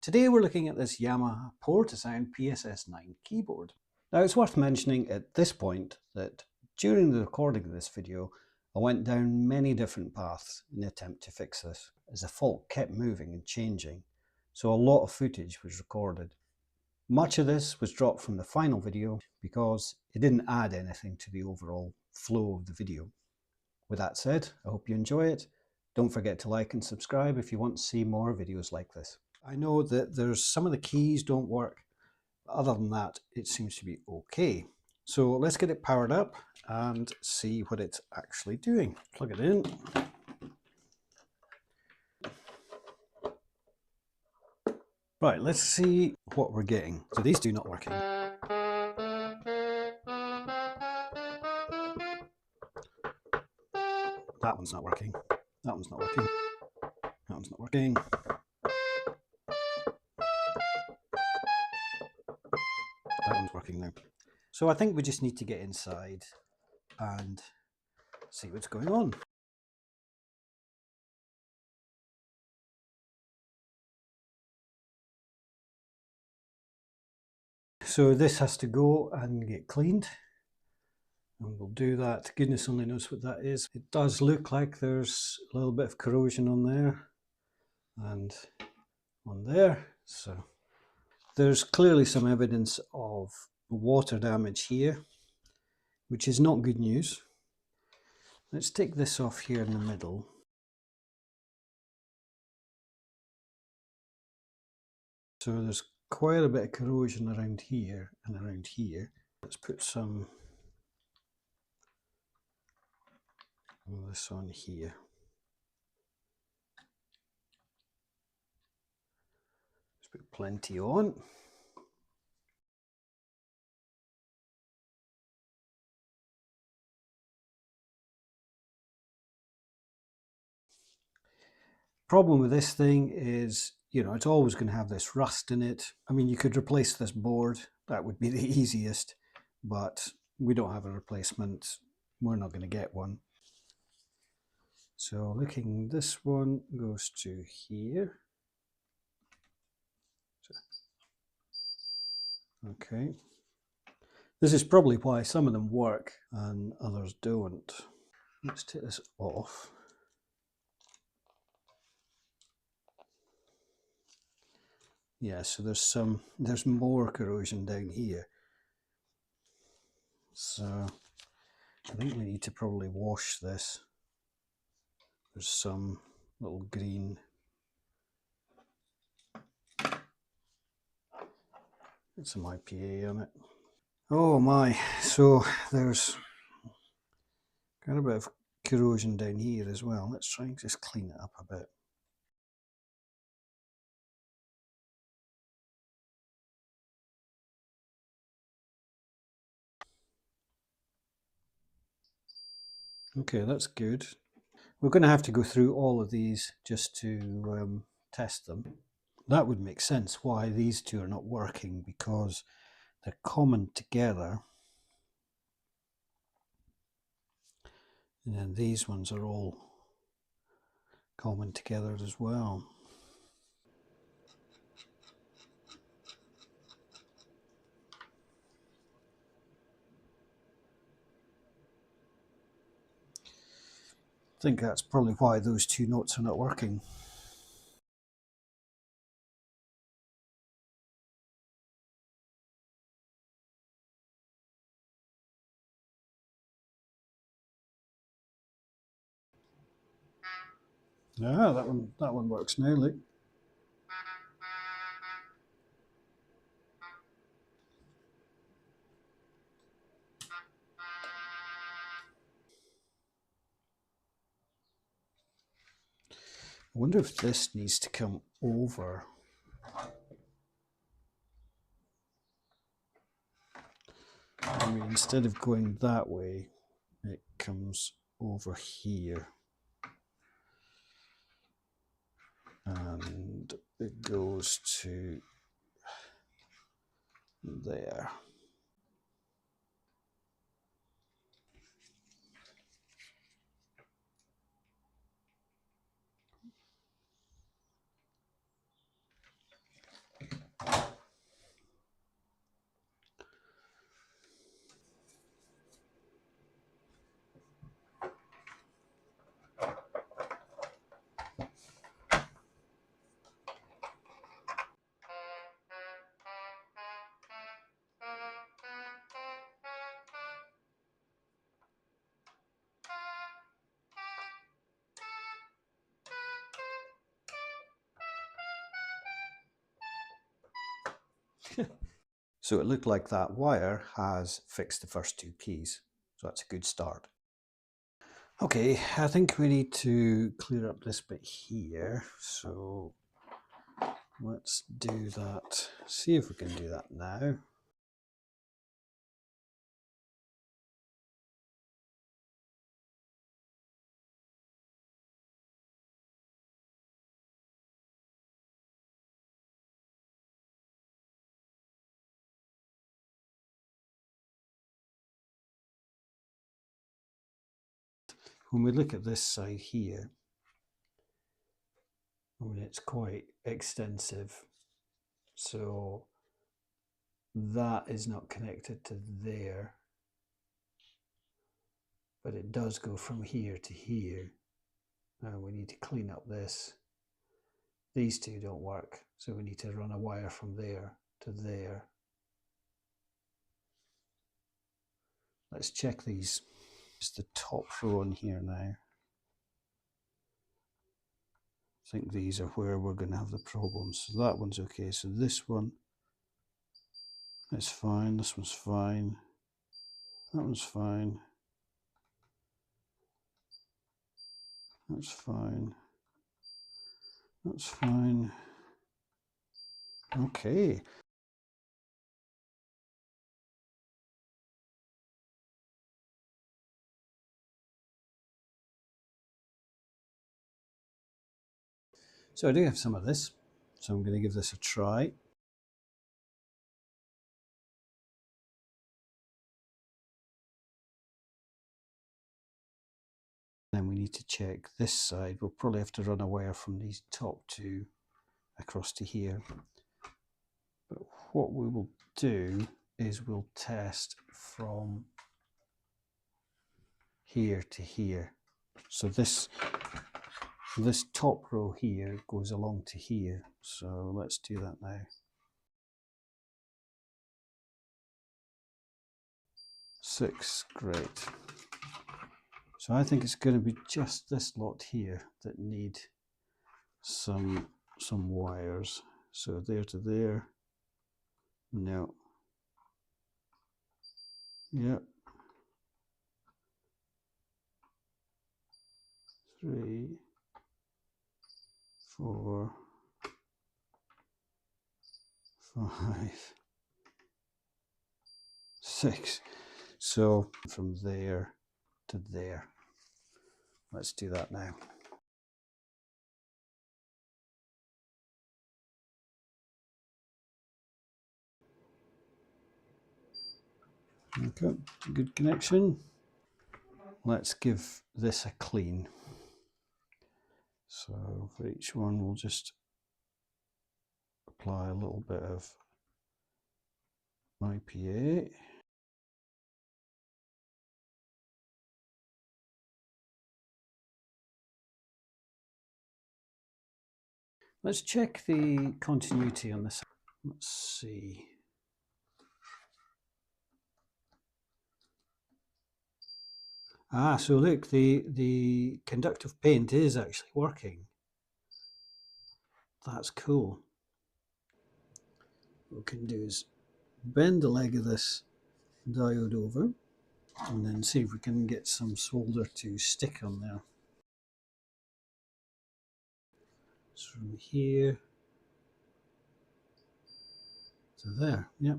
Today we're looking at this Yamaha Portasound PSS-9 keyboard. Now it's worth mentioning at this point that during the recording of this video I went down many different paths in the attempt to fix this, as the fault kept moving and changing, so a lot of footage was recorded. Much of this was dropped from the final video because it didn't add anything to the overall flow of the video. With that said, I hope you enjoy it. Don't forget to like and subscribe if you want to see more videos like this. I know that there's some of the keys don't work, but other than that it seems to be okay. So let's get it powered up and see what it's actually doing. Plug it in. Right, let's see what we're getting. So these two not working. That one's not working. That one's not working. That one's not working. That one's working now. So I think we just need to get inside and see what's going on. So this has to go and get cleaned, and we'll do that. Goodness only knows what that is. It does look like there's a little bit of corrosion on there and on there, so there's clearly some evidence of water damage here, which is not good news. Let's take this off here in the middle. So there's quite a bit of corrosion around here and around here. Let's put some of this on here. Let's put plenty on. Problem with this thing is, you know, it's always going to have this rust in it. I mean, you could replace this board. That would be the easiest, but we don't have a replacement. We're not going to get one. So looking, this one goes to here. Okay. This is probably why some of them work and others don't. Let's take this off. Yeah, so there's more corrosion down here. So I think we need to probably wash this. There's some little green. Get some IPA on it. Oh my, so there's quite a bit of corrosion down here as well. Let's try and just clean it up a bit. Okay, that's good. We're going to have to go through all of these just to test them. That would make sense why these two are not working, because they're common together. And then these ones are all common together as well. I think that's probably why those two notes are not working. Ah, that one works now, look. I wonder if this needs to come over. I mean, instead of going that way, it comes over here. And it goes to there. So it looked like that wire has fixed the first two keys. So that's a good start. Okay, I think we need to clear up this bit here. So let's do that. See if we can do that now. When we look at this side here, I mean, it's quite extensive. So that is not connected to there, but it does go from here to here. Now we need to clean up this. These two don't work, so we need to run a wire from there to there. Let's check these. It's the top row in here now. I think these are where we're going to have the problems. So that one's okay. So this one is fine. This one's fine. That one's fine. That's fine. That's fine. Okay. So I do have some of this. So I'm going to give this a try. Then we need to check this side. We'll probably have to run a wire from these top two across to here. But what we will do is we'll test from here to here. So this top row here goes along to here. So let's do that now. 6, great. So I think it's going to be just this lot here that need some wires. So there to there. No. Yep. 3, 4, 5, 6. So from there to there. Let's do that now. Okay, good connection. Let's give this a clean. So for each one we'll just apply a little bit of IPA. Let's check the continuity on this. Let's see. Ah, so look, the conductive paint is actually working. That's cool. What we can do is bend the leg of this diode over and then see if we can get some solder to stick on there. So from here to there, yep.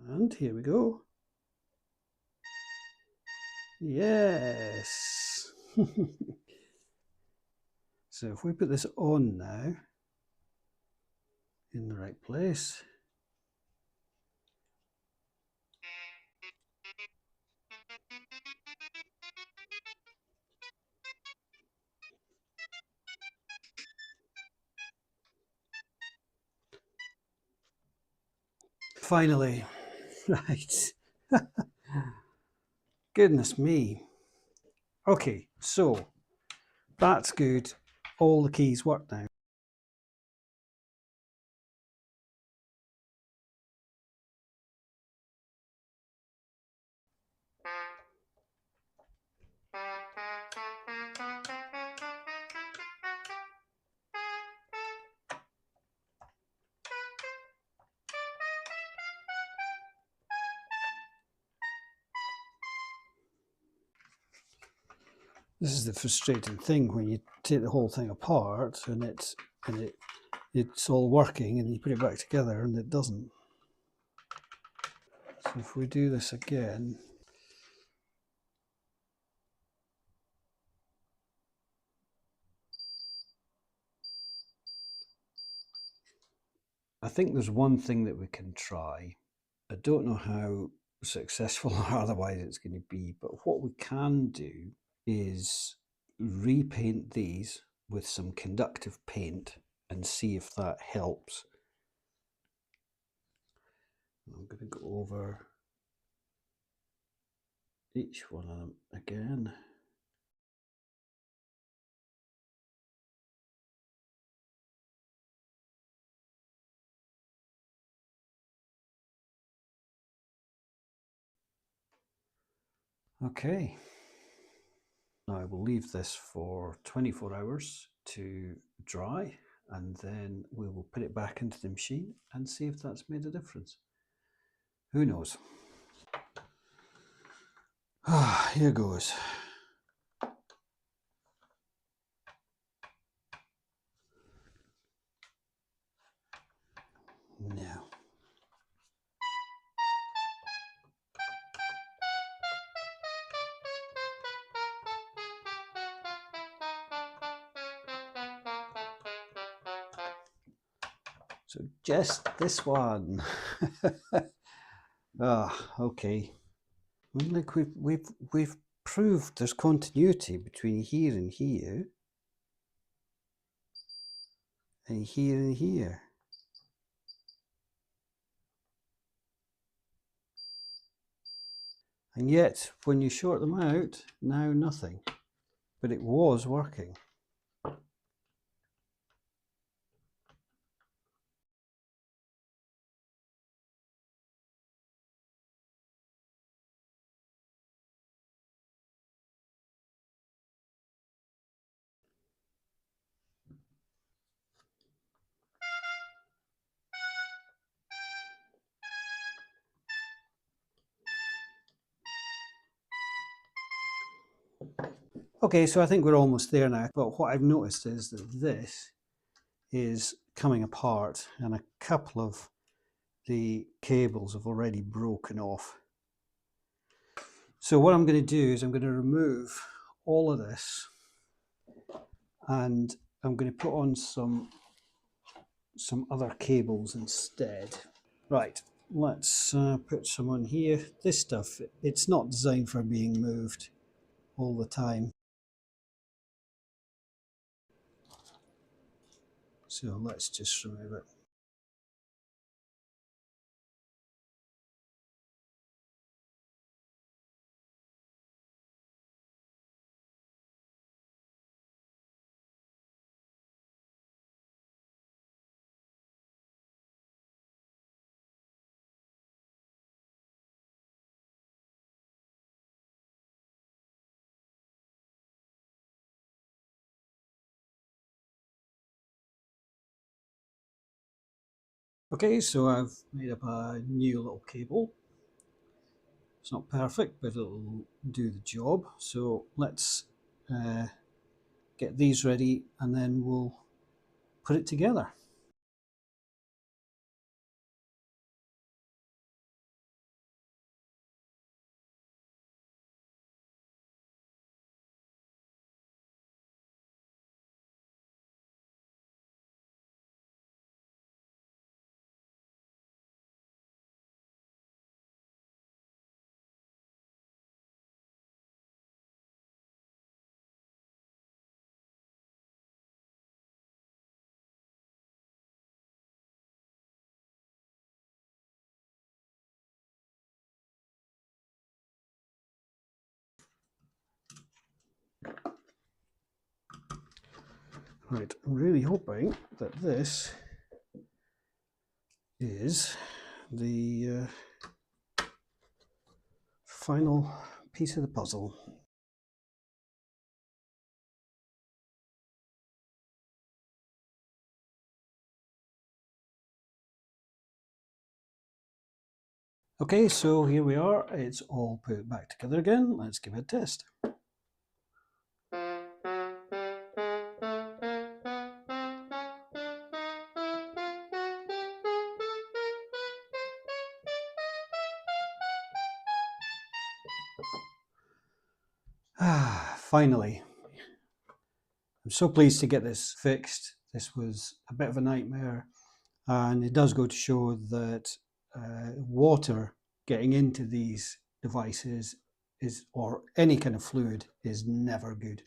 And here we go. Yes. So if we put this on now, in the right place. Finally, right. Goodness me. Okay, so that's good. All the keys work now. This is the frustrating thing when you take the whole thing apart and it's all working, and you put it back together and it doesn't. So if we do this again, I think there's one thing that we can try. I don't know how successful or otherwise it's going to be, but what we can do is repaint these with some conductive paint and see if that helps. I'm going to go over each one of them again. Okay, now I will leave this for 24 hours to dry, and then we will put it back into the machine and see if that's made a difference. Who knows? Here goes. Now. So just this one. Okay. I mean, look, we've proved there's continuity between here and here, and here and here. And yet, when you short them out, now nothing. But it was working. Okay, so I think we're almost there now. But what I've noticed is that this is coming apart, and a couple of the cables have already broken off. So what I'm going to do is I'm going to remove all of this, and I'm going to put on some other cables instead. Right, let's put some on here. This stuff, it's not designed for being moved all the time. So let's just remove it. Okay, so I've made up a new little cable. It's not perfect, but it'll do the job. So let's get these ready, and then we'll put it together. Right, I'm really hoping that this is the final piece of the puzzle. Okay, so here we are. It's all put back together again. Let's give it a test. Finally, I'm so pleased to get this fixed. This was a bit of a nightmare, and it does go to show that water getting into these devices or any kind of fluid is never good.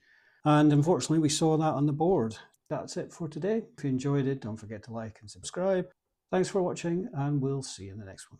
And unfortunately, we saw that on the board. That's it for today. If you enjoyed it, don't forget to like and subscribe. Thanks for watching, and we'll see you in the next one.